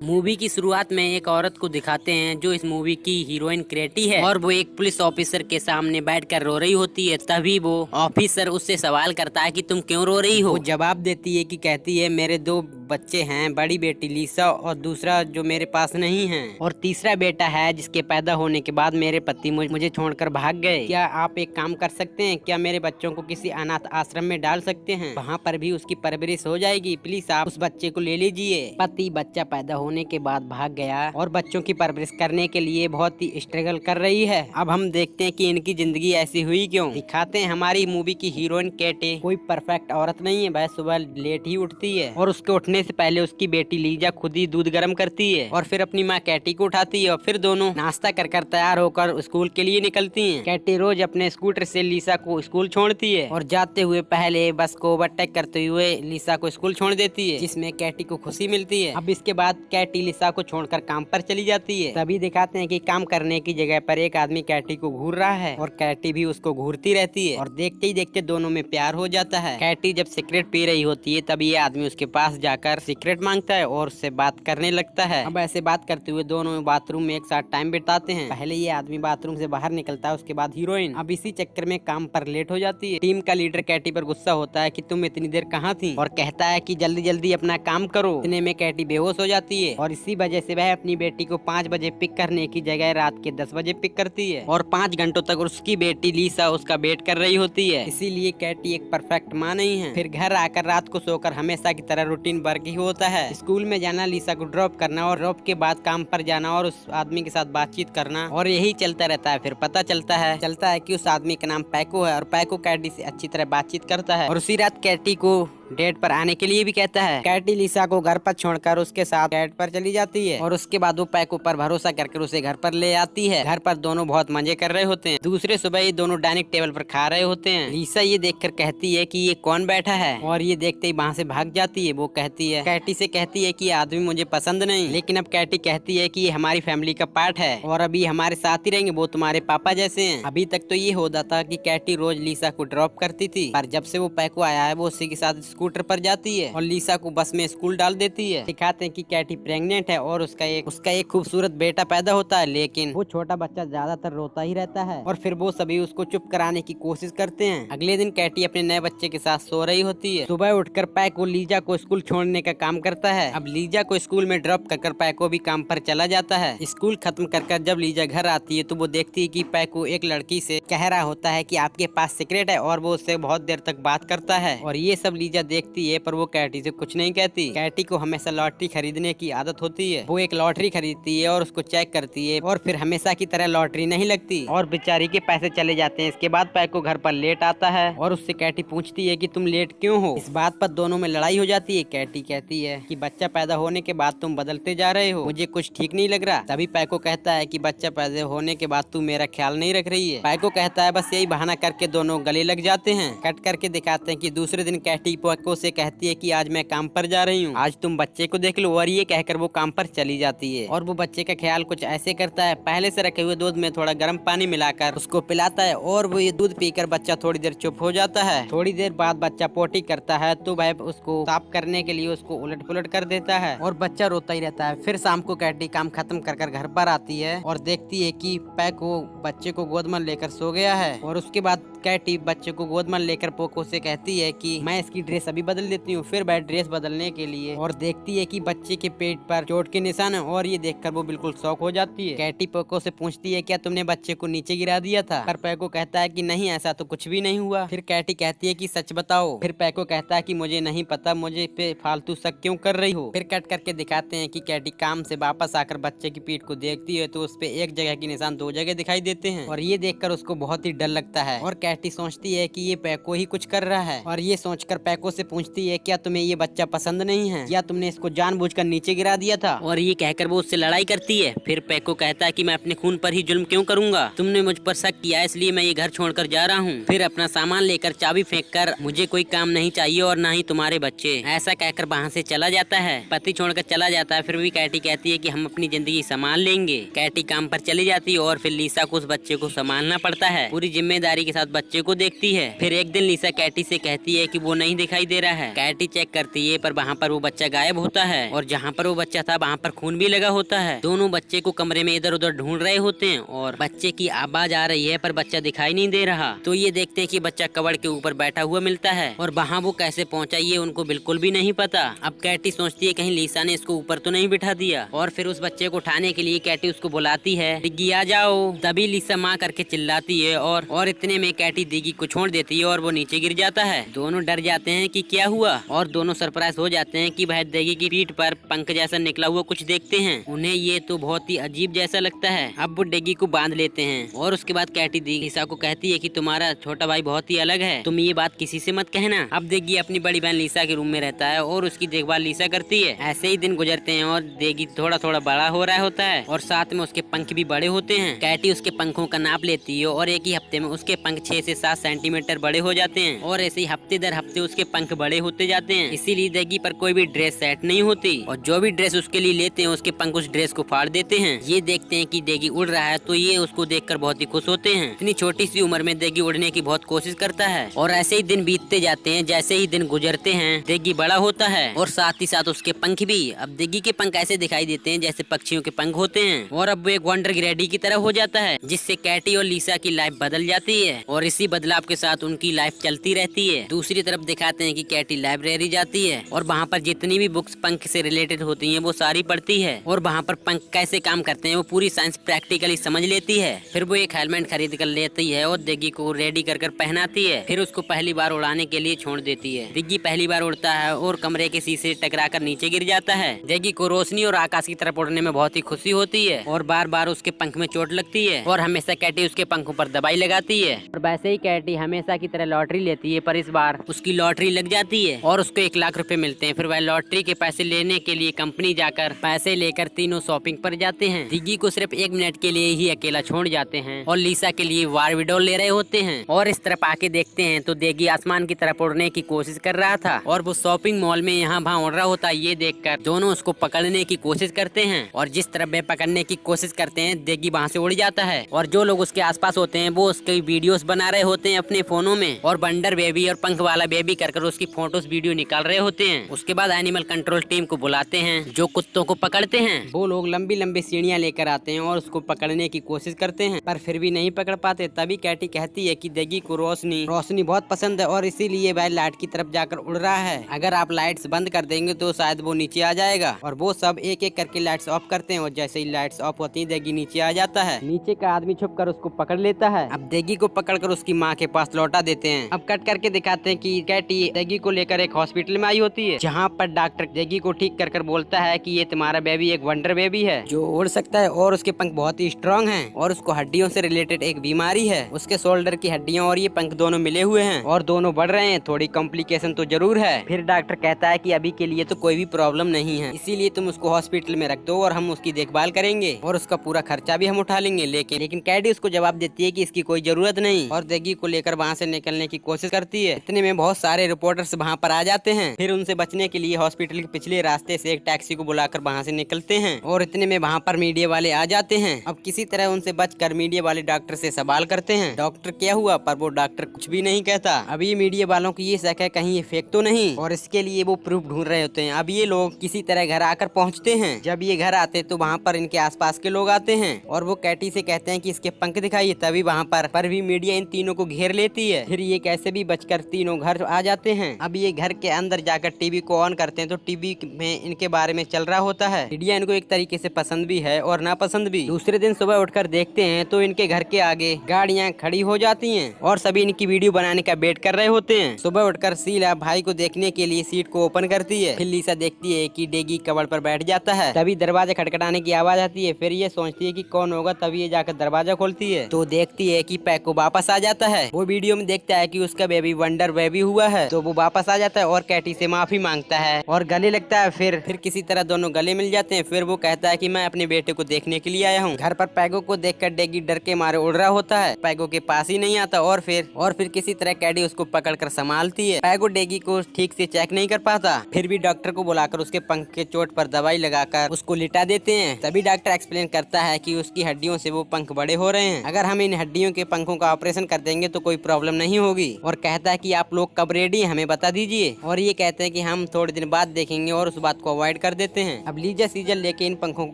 Movie की शुरुआत में एक औरत को दिखाते हैं जो इस मूवी की हीरोइन क्रेटी है और वो एक पुलिस ऑफिसर के सामने बैठकर रो रही होती है। तभी वो ऑफिसर उससे सवाल करता है कि तुम क्यों रो रही हो। वो जवाब देती है कि कहती है मेरे दो बच्चे हैं, बड़ी बेटी लीसा और दूसरा जो मेरे पास नहीं है, और तीसरा बेटा है जिसके पैदा होने के बाद मेरे पति मुझे छोड़कर भाग गए। क्या आप एक काम कर सकते हैं, क्या मेरे बच्चों को किसी अनाथ आश्रम में डाल सकते हैं, वहाँ पर भी उसकी परवरिश हो जाएगी, प्लीज आप उस बच्चे को ले लीजिए। पति बच्चा पैदा होने के बाद भाग गया और बच्चों की परवरिश करने के लिए बहुत ही स्ट्रगल कर रही है। अब हम देखते हैं कि इनकी जिंदगी ऐसी हुई क्यों। दिखाते हैं हमारी मूवी की हीरोइन कैटी कोई परफेक्ट औरत नहीं है। वह सुबह लेट ही उठती है और उसके उठने से पहले उसकी बेटी लीजा खुद ही दूध गर्म करती है और फिर अपनी माँ कैटी को उठाती है और फिर दोनों नाश्ता कर तैयार होकर स्कूल के लिए निकलती हैं। कैटी रोज अपने स्कूटर से लीसा को स्कूल छोड़ती है और जाते हुए पहले बस को ओवरटेक करते हुए लीसा को स्कूल छोड़ देती है, जिसमें कैटी को खुशी मिलती है। अब इसके बाद कैटी लीसा को छोड़कर काम पर चली जाती है। तभी दिखाते हैं कि काम करने की जगह पर एक आदमी कैटी को घूर रहा है और कैटी भी उसको घूरती रहती है और देखते ही देखते दोनों में प्यार हो जाता है। कैटी जब सिगरेट पी रही होती है तभी ये आदमी उसके पास जाकर सिगरेट मांगता है और उससे बात करने लगता है। अब ऐसे बात करते हुए दोनों बाथरूम में एक साथ टाइम बिताते हैं। पहले ये आदमी बाथरूम से बाहर निकलता है, उसके बाद हीरोइन। अब इसी चक्कर में काम पर लेट हो जाती है। टीम का लीडर कैटी पर गुस्सा होता है कि तुम इतनी देर कहाँ थी और कहता है कि जल्दी जल्दी अपना काम करो। इतने में कैटी बेहोश हो जाती है और इसी वजह से वह अपनी बेटी को 5 बजे पिक करने की जगह रात के 10 बजे पिक करती है और 5 घंटों तक उसकी बेटी लीसा उसका वेट कर रही होती है। इसीलिए कैटी एक परफेक्ट माँ नहीं है। फिर घर आकर रात को सोकर हमेशा की तरह रूटीन वर्क ही होता है। स्कूल में जाना, लीसा को ड्रॉप करना और ड्रॉप के बाद काम पर जाना और उस आदमी के साथ बातचीत करना और यही चलता रहता है। फिर पता चलता है कि उस आदमी का नाम पैको है और पैको कैटी से अच्छी तरह बातचीत करता है और उसी रात कैटी को डेट पर आने के लिए भी कहता है। कैटी लीसा को घर पर छोड़कर उसके साथ डेट पर चली जाती है और उसके बाद वो पैको पर भरोसा करके उसे घर पर ले आती है। घर पर दोनों बहुत मजे कर रहे होते हैं। दूसरे सुबह ये दोनों डाइनिंग टेबल पर खा रहे होते हैं। लीसा ये देखकर कहती है कि ये कौन बैठा है और ये देखते ही वहाँ से भाग जाती है। वो कहती है, कैटी से कहती है कि ये आदमी मुझे पसंद नहीं, लेकिन अब कैटी कहती है कि ये हमारी फैमिली का पार्ट है और अभी हमारे साथ ही रहेंगे, वो तुम्हारे पापा जैसे हैं। अभी तक तो ये होता था कि कैटी रोज लीसा को ड्रॉप करती थी, पर जब से वो पैको आया है वो उसी के साथ स्कूटर पर जाती है और लीसा को बस में स्कूल डाल देती है। दिखाते हैं कि कैटी प्रेग्नेंट है और उसका एक खूबसूरत बेटा पैदा होता है, लेकिन वो छोटा बच्चा ज्यादातर रोता ही रहता है और फिर वो सभी उसको चुप कराने की कोशिश करते हैं। अगले दिन कैटी अपने नए बच्चे के साथ सो रही होती है। सुबह उठकर पैको लीजा को स्कूल छोड़ने का काम करता है। अब लीजा को स्कूल में ड्रॉप कर पैको भी काम पर चला जाता है। स्कूल खत्म कर जब लीजा घर आती है तो वो देखती है कि पैको एक लड़की से कह रहा होता है कि आपके पास सिगरेट है और वो उससे बहुत देर तक बात करता है और ये सब लीजा देखती है, पर वो कैटी से कुछ नहीं कहती। कैटी को हमेशा लॉटरी खरीदने की आदत होती है। वो एक लॉटरी खरीदती है और उसको चेक करती है और फिर हमेशा की तरह लॉटरी नहीं लगती और बेचारी के पैसे चले जाते हैं। इसके बाद पैको घर पर लेट आता है और उससे कैटी पूछती है कि तुम लेट क्यों हो। इस बात पर दोनों में लड़ाई हो जाती है। कैटी कहती है कि बच्चा पैदा होने के बाद तुम बदलते जा रहे हो, मुझे कुछ ठीक नहीं लग रहा। तभी पैको कहता है कि बच्चा पैदा होने के बाद तू मेरा ख्याल नहीं रख रही है। पैको कहता है बस यही बहाना करके दोनों गले लग जाते हैं। कट करके दिखाते हैं कि दूसरे दिन कैटी पैको से कहती है कि आज मैं काम पर जा रही हूँ, आज तुम बच्चे को देख लो, और ये कहकर वो काम पर चली जाती है और वो बच्चे का ख्याल कुछ ऐसे करता है, पहले से रखे हुए दूध में थोड़ा गर्म पानी मिलाकर उसको पिलाता है और वो ये दूध पीकर बच्चा थोड़ी देर चुप हो जाता है। थोड़ी देर बाद बच्चा पोटी करता है तो वह उसको साफ करने के लिए उसको उलट पुलट कर देता है और बच्चा रोता ही रहता है। फिर शाम को कैटी काम खत्म कर घर पर आती है और देखती है कि पैको बच्चे को गोद में लेकर सो गया है और उसके बाद कैटी बच्चे को गोद में लेकर पोको से कहती है कि मैं इसकी ड्रेस अभी बदल देती हूँ। फिर वह ड्रेस बदलने के लिए और देखती है कि बच्चे के पेट पर चोट के निशान है और ये देखकर वो बिल्कुल शॉक हो जाती है। कैटी पोको से पूछती है क्या तुमने बच्चे को नीचे गिरा दिया था, पर पैको कहता है कि नहीं, ऐसा तो कुछ भी नहीं हुआ। फिर कैटी कहती है कि सच बताओ। फिर पैको कहता है कि मुझे नहीं पता, मुझे पे फालतू शक क्यों कर रही हो। फिर कट करके दिखाते हैं कि कैटी काम से वापस आकर बच्चे की पीठ को देखती है तो उस पे एक जगह के निशान 2 जगह दिखाई देते हैं और ये देखकर उसको बहुत ही डर लगता है और कैटी सोचती है कि ये पैको ही कुछ कर रहा है और ये सोचकर पैको से पूछती है क्या तुम्हें ये बच्चा पसंद नहीं है या तुमने इसको जानबूझकर नीचे गिरा दिया था, और ये कहकर वो उससे लड़ाई करती है। फिर पैको कहता है कि मैं अपने खून पर ही जुल्म क्यों करूंगा, तुमने मुझ पर शक किया इसलिए मैं ये घर छोड़कर जा रहा हूँ। फिर अपना सामान लेकर चाबी फेंक कर मुझे कोई काम नहीं चाहिए और ना ही तुम्हारे बच्चे, ऐसा कहकर वहाँ से चला जाता है। पति छोड़कर चला जाता है। फिर भी कैटी कहती है कि हम अपनी जिंदगी संभाल लेंगे। कैटी काम पर चली जाती है और फिर लीसा को उस बच्चे को संभालना पड़ता है। पूरी जिम्मेदारी के साथ बच्चे को देखती है। फिर एक दिन लीसा कैटी से कहती है कि वो नहीं दिखाई दिखाई दे रहा है। कैटी चेक करती है पर वहाँ पर वो बच्चा गायब होता है और जहाँ पर वो बच्चा था वहाँ पर खून भी लगा होता है। दोनों बच्चे को कमरे में इधर उधर ढूंढ रहे होते हैं और बच्चे की आवाज आ रही है पर बच्चा दिखाई नहीं दे रहा। तो ये देखते हैं कि बच्चा कबड़ के ऊपर बैठा हुआ मिलता है और वहाँ वो कैसे पहुँचा ये उनको बिल्कुल भी नहीं पता। अब कैटी सोचती है कहीं लीसा ने इसको ऊपर तो नहीं बिठा दिया और फिर उस बच्चे को उठाने के लिए कैटी उसको बुलाती है, दिग्गी आ जाओ। तभी लीसा माँ करके चिल्लाती है और इतने में कैटी दिग्गी को छोड़ देती है और वो नीचे गिर जाता है। दोनों डर जाते हैं कि क्या हुआ और दोनों सरप्राइज हो जाते हैं कि वह दिग्गी की पीठ पर पंख जैसा निकला हुआ कुछ देखते हैं। उन्हें ये तो बहुत ही अजीब जैसा लगता है। अब वो डेगी को बांध लेते हैं और उसके बाद कैटी लीसा को कहती है कि तुम्हारा छोटा भाई बहुत ही अलग है, तुम ये बात किसी से मत कहना। अब देगी अपनी बड़ी बहन लीसा के रूम में रहता है और उसकी देखभाल लीसा करती है। ऐसे ही दिन गुजरते हैं और देगी थोड़ा थोड़ा बड़ा हो रहा होता है और साथ में उसके पंख भी बड़े होते हैं। कैटी उसके पंखों का नाप लेती है और एक ही हफ्ते में उसके पंख 6 से 7 सेंटीमीटर बड़े हो जाते हैं और ऐसे ही हफ्ते दर हफ्ते उसके पंख बड़े होते जाते हैं। इसीलिए देगी पर कोई भी ड्रेस सेट नहीं होती और जो भी ड्रेस उसके लिए लेते हैं उसके पंख उस ड्रेस को फाड़ देते हैं। ये देखते हैं कि देगी उड़ रहा है तो ये उसको देखकर बहुत ही खुश होते हैं। इतनी छोटी सी उम्र में देगी उड़ने की बहुत कोशिश करता है और ऐसे ही दिन बीतते जाते हैं। जैसे ही दिन गुजरते हैं देगी बड़ा होता है और साथ ही साथ उसके पंख भी। अब देगी के पंख ऐसे दिखाई देते हैं जैसे पक्षियों के पंख होते हैं और अब वो एक वंडर ग्रेडी की तरह हो जाता है जिससे कैटी और लीसा की लाइफ बदल जाती है और इसी बदलाव के साथ उनकी लाइफ चलती रहती है। दूसरी तरफ दिखाते हैं कि कैटी लाइब्रेरी जाती है और वहाँ पर जितनी भी बुक्स पंख से रिलेटेड होती हैं वो सारी पढ़ती है और वहाँ पर पंख कैसे काम करते हैं वो पूरी साइंस प्रैक्टिकली समझ लेती है। फिर वो एक हेलमेट खरीद कर लेती है और दिग्गी को रेडी कर पहनाती है। फिर उसको पहली बार उड़ाने के लिए छोड़ देती है। दिग्गी पहली बार उड़ता है और कमरे के शीशे टकरा कर नीचे गिर जाता है। दिग्गी को रोशनी और आकाश की तरफ उड़ने में बहुत ही खुशी होती है और बार बार उसके पंख में चोट लगती है और हमेशा कैटी उसके पंखों पर दवाई लगाती है। और वैसे ही कैटी हमेशा की तरह लॉटरी लेती है पर इस बार उसकी लॉटरी लग जाती है और उसको 1 लाख रुपए मिलते हैं। फिर वह लॉटरी के पैसे लेने के लिए कंपनी जाकर पैसे लेकर तीनों शॉपिंग पर जाते हैं। दिग्गी को सिर्फ 1 मिनट के लिए ही अकेला छोड़ जाते हैं और लीसा के लिए बारबी डॉल ले रहे होते हैं और इस तरफ आके देखते हैं तो देगी आसमान की तरफ उड़ने की कोशिश कर रहा था और वो शॉपिंग मॉल में यहाँ वहाँ उड़ रहा होता है। ये देखकर दोनों उसको पकड़ने की कोशिश करते हैं और जिस तरफ वे पकड़ने की कोशिश करते हैं देगी वहाँ से उड़ जाता है और जो लोग उसके आसपास होते हैं वो उसके वीडियोस बना रहे होते हैं अपने फोनों में और बंडर बेबी और पंख वाला बेबी कर उसकी फोटोज वीडियो निकाल रहे होते हैं। उसके बाद एनिमल कंट्रोल टीम को बुलाते हैं जो कुत्तों को पकड़ते हैं। वो लोग लंबी लंबी सीढ़ियाँ लेकर आते हैं और उसको पकड़ने की कोशिश करते हैं पर फिर भी नहीं पकड़ पाते। तभी कैटी कहती है कि देगी को रोशनी बहुत पसंद है और इसीलिए वह लाइट की तरफ जाकर उड़ रहा है। अगर आप लाइट्स बंद कर देंगे तो शायद वो नीचे आ जाएगा और वो सब एक एक करके लाइट्स ऑफ करते हैं और जैसे ही लाइट्स ऑफ होती है देगी नीचे आ जाता है। नीचे का आदमी छुप कर उसको पकड़ लेता है। अब देगी को पकड़कर उसकी माँ के पास लौटा देते हैं। अब कट करके दिखाते हैं कि कैटी देगी को लेकर एक हॉस्पिटल में आई होती है जहाँ पर डॉक्टर देगी को ठीक कर बोलता है कि ये तुम्हारा बेबी एक वंडर बेबी है जो उड़ सकता है और उसके पंख बहुत ही स्ट्रॉन्ग हैं और उसको हड्डियों से रिलेटेड एक बीमारी है। उसके शोल्डर की हड्डियां और ये पंख दोनों मिले हुए हैं और दोनों बढ़ रहे हैं। थोड़ी कॉम्प्लिकेशन तो जरूर है। फिर डॉक्टर कहता है कि अभी के लिए तो कोई भी प्रॉब्लम नहीं है, इसीलिए तुम उसको हॉस्पिटल में रख दो और हम उसकी देखभाल करेंगे और उसका पूरा खर्चा भी हम उठा लेंगे। लेकिन कैडी उसको जवाब देती है कि इसकी कोई जरूरत नहीं और देगी को लेकर वहाँ से निकलने की कोशिश करती है। इतने में बहुत सारे रिपोर्टर्स वहाँ पर आ जाते हैं। फिर उनसे बचने के लिए हॉस्पिटल के पिछले रास्ते से एक टैक्सी को बुलाकर वहाँ से निकलते हैं और इतने में वहाँ पर मीडिया वाले आ जाते हैं। अब किसी तरह उनसे बचकर मीडिया वाले डॉक्टर से सवाल करते हैं डॉक्टर क्या हुआ, पर वो डॉक्टर कुछ भी नहीं कहता। अब ये मीडिया वालों की ये शक है कहीं ये फेक तो नहीं और इसके लिए वो प्रूफ ढूंढ रहे होते हैं। अब ये लोग किसी तरह घर आकर पहुँचते हैं। जब ये घर आते तो वहाँ पर इनके आसपास के लोग आते हैं और वो कैटी से कहते हैं कि इसके पंख दिखाइए। तभी वहाँ पर भी मीडिया इन तीनों को घेर लेती है। फिर ये कैसे भी बचकर तीनों घर आ जाते हैं। अब ये घर के अंदर जाकर टीवी को ऑन करते हैं तो टीवी में इनके बारे में चल रहा होता है। मीडिया इनको एक तरीके से पसंद भी है और नापसंद भी। दूसरे दिन सुबह उठकर देखते हैं तो इनके घर के आगे गाड़ियाँ खड़ी हो जाती हैं और सभी इनकी वीडियो बनाने का वेट कर रहे होते हैं। सुबह उठकर शीला भाई को देखने के लिए सीट को ओपन करती है। फिर लीसा देखती है कि डेगी कबड़ पर बैठ जाता है। तभी दरवाजा खटखटाने की आवाज आती है। फिर ये सोचती है कि कौन होगा, तभी ये जाकर दरवाजा खोलती है तो देखती है कि पैको वापस आ जाता है। वो वीडियो में देखता है कि उसका बेबी वंडर बेबी हुआ है तो वो वापस आ जाता है और कैटी से माफी मांगता है और गले लगता है। फिर किसी तरह दोनों गले मिल जाते हैं। फिर वो कहता है कि मैं अपने बेटे को देखने के लिए आया हूँ। घर पर पैगो को देखकर डेगी डर के मारे उड़ रहा होता है। पैगो के पास ही नहीं आता और फिर किसी तरह कैडी उसको पकड़कर संभालती है। पैगो डेगी को ठीक से चेक नहीं कर पाता। फिर भी डॉक्टर को बुलाकर उसके पंख के चोट पर दवाई लगाकर उसको लिटा देते हैं। तभी डॉक्टर एक्सप्लेन करता है कि उसकी हड्डियों से वो पंख बड़े हो रहे हैं। अगर हम इन हड्डियों के पंखों का ऑपरेशन कर देंगे तो कोई प्रॉब्लम नहीं होगी और कहता है कि आप लोग कब रेडी हैं हमें बता दीजिए। और ये कहते हैं कि हम थोड़े दिन बाद देखेंगे और उस बात को अवॉइड कर देते हैं। अब लीजा सीजर लेके इन पंखों को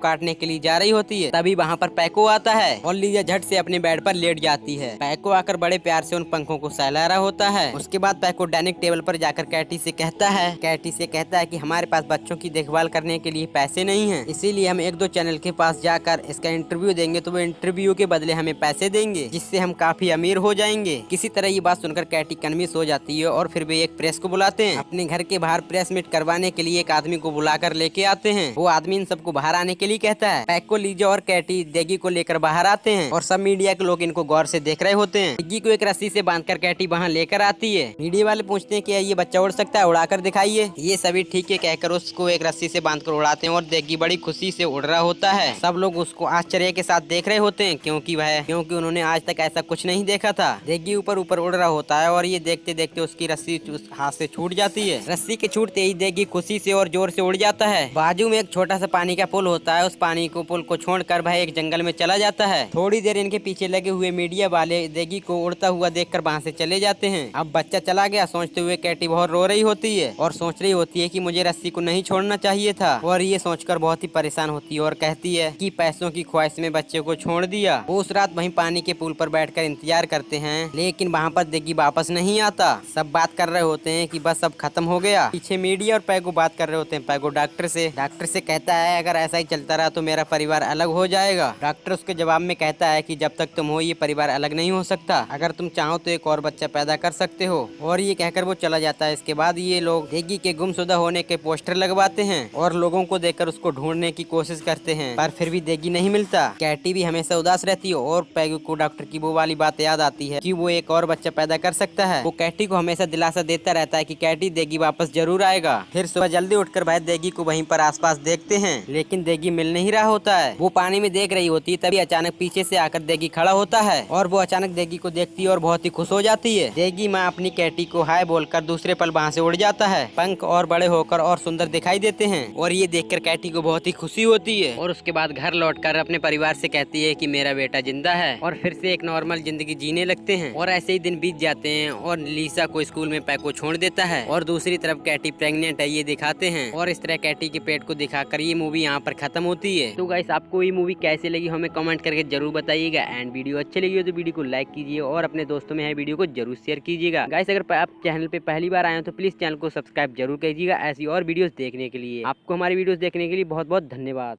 काटने के लिए जा रही होती है, तभी वहाँ पर पैको आता है और लीजा झट से अपने बेड पर लेट जाती है। पैको आकर बड़े प्यार से उन पंखों को सहला रहा होता है। उसके बाद पैको डाइनिंग टेबल पर जाकर कैटी से कहता है कि हमारे पास बच्चों की देखभाल करने के लिए पैसे नहीं है, इसीलिए हम एक दो चैनल के पास जाकर इसका इंटरव्यू देंगे, तो वो इंटरव्यू के बदले हमें पैसे देंगे, जिससे हम काफी अमीर हो जाएंगे। किसी तरह ये बात सुनकर कैटी कन्विंस हो जाती है और फिर वे एक प्रेस को बुलाते हैं। अपने घर के बाहर प्रेस मीट करवाने के लिए एक आदमी को बुलाकर लेके आते हैं। वो आदमी इन सबको बाहर आने के लिए कहता है। पैको, लीजा और कैटी देगी को लेकर बाहर आते हैं और सब मीडिया के लोग इनको गौर से देख रहे होते हैं। देगी को एक रस्सी से बांधकर कैटी वहाँ लेकर आती है। मीडिया वाले पूछते हैं कि ये बच्चा उड़ सकता है, उड़ाकर दिखाइए। ये सभी ठीक है कहकर उसको एक रस्सी से बांधकर उड़ाते हैं और देगी बड़ी खुशी से उड़ रहा होता है। सब लोग उसको आश्चर्य के साथ देख रहे होते हैं, क्योंकि उन्होंने आज तक ऐसा कुछ नहीं देखा था। देगी ऊपर ऊपर उड़ रहा होता है और ये देखते देखते उसकी रस्सी उस हाथ से छूट जाती है। रस्सी के छूटते ही देगी खुशी से और जोर से उड़ जाता है। बाजू में एक छोटा सा पानी का पुल होता है, उस पुल को छोड़कर वह एक जंगल में चला जाता है। थोड़ी देर इनके पीछे लगे हुए मीडिया वाले देगी को उड़ता हुआ देखकर वहाँ से चले जाते हैं। अब बच्चा चला गया सोचते हुए कैटी बहुत रो रही होती है और सोच रही होती है कि मुझे रस्सी को नहीं छोड़ना चाहिए था, और ये सोचकर बहुत ही परेशान होती है और कहती है कि पैसों की ख्वाहिश में बच्चे को छोड़ दिया। वो उस रात वहीं पानी के पुल पर बैठकर इंतजार करते हैं, लेकिन वहाँ पर देगी वापस नहीं आता। सब बात कर रहे होते हैं कि बस अब खत्म हो गया। पीछे मीडिया और पैगो बात कर रहे होते हैं। पैगो डॉक्टर से कहता है अगर ऐसा ही चलता रहा तो मेरा परिवार अलग हो जाएगा। डॉक्टर उसके जवाब में कहता है कि जब तक तुम हो ये परिवार अलग नहीं हो सकता, अगर तुम चाहो तो एक और बच्चा पैदा कर सकते हो। और ये कहकर वो चला जाता है। इसके बाद ये लोग देगी के गुमशुदा होने के पोस्टर लगवाते हैं और लोगों को देखकर उसको ढूंढने की कोशिश करते हैं, पर फिर भी देगी नहीं मिलता। कैटी भी हमेशा उदास रहती है और पैगो को डॉक्टर की वो वाली बात याद आती है कि वो एक और बच्चा पैदा कर सकता है। वो कैटी को हमेशा दिलासा देता रहता है कि कैटी, देगी वापस जरूर आएगा। फिर सुबह जल्दी उठकर वह देगी को वहीं पर आसपास देखते हैं, लेकिन देगी मिल नहीं रहा होता है। वो पानी में देख रही होती है, तभी अचानक पीछे से आकर देगी खड़ा होता है और वो अचानक देगी को देखती है और बहुत ही खुश हो जाती है। देगी माँ अपनी कैटी को हाय बोलकर दूसरे पल वहाँ से उड़ जाता है। पंख और बड़े होकर और सुंदर दिखाई देते हैं और ये देखकर कैटी को बहुत ही खुशी होती है और उसके बाद घर लौटकर अपने परिवार से कहती है कि मेरा बेटा जिंदा है, और फिर से एक नॉर्मल जिंदगी जीने लगते हैं। और ऐसे ही दिन बीत जाते हैं और लीसा को स्कूल में पैको छोड़ देता है और दूसरी तरफ कैटी प्रेग्नेंट है ये दिखाते हैं, और इस तरह कैटी के पेट को दिखाकर ये मूवी यहाँ पर खत्म होती है। तो गाइस, आपको ये मूवी कैसी लगी हमें कमेंट करके जरूर बताइएगा। एंड वीडियो अच्छी लगी हो तो वीडियो को लाइक कीजिए और अपने दोस्तों में वीडियो को जरूर शेयर कीजिएगा। गाइस, अगर आप चैनल पे पहली बार आए हो तो प्लीज चैनल को सब्सक्राइब जरूर कीजिएगा ऐसी और वीडियोस देखने के लिए। आपको हमारी वीडियोस देखने के लिए बहुत बहुत धन्यवाद।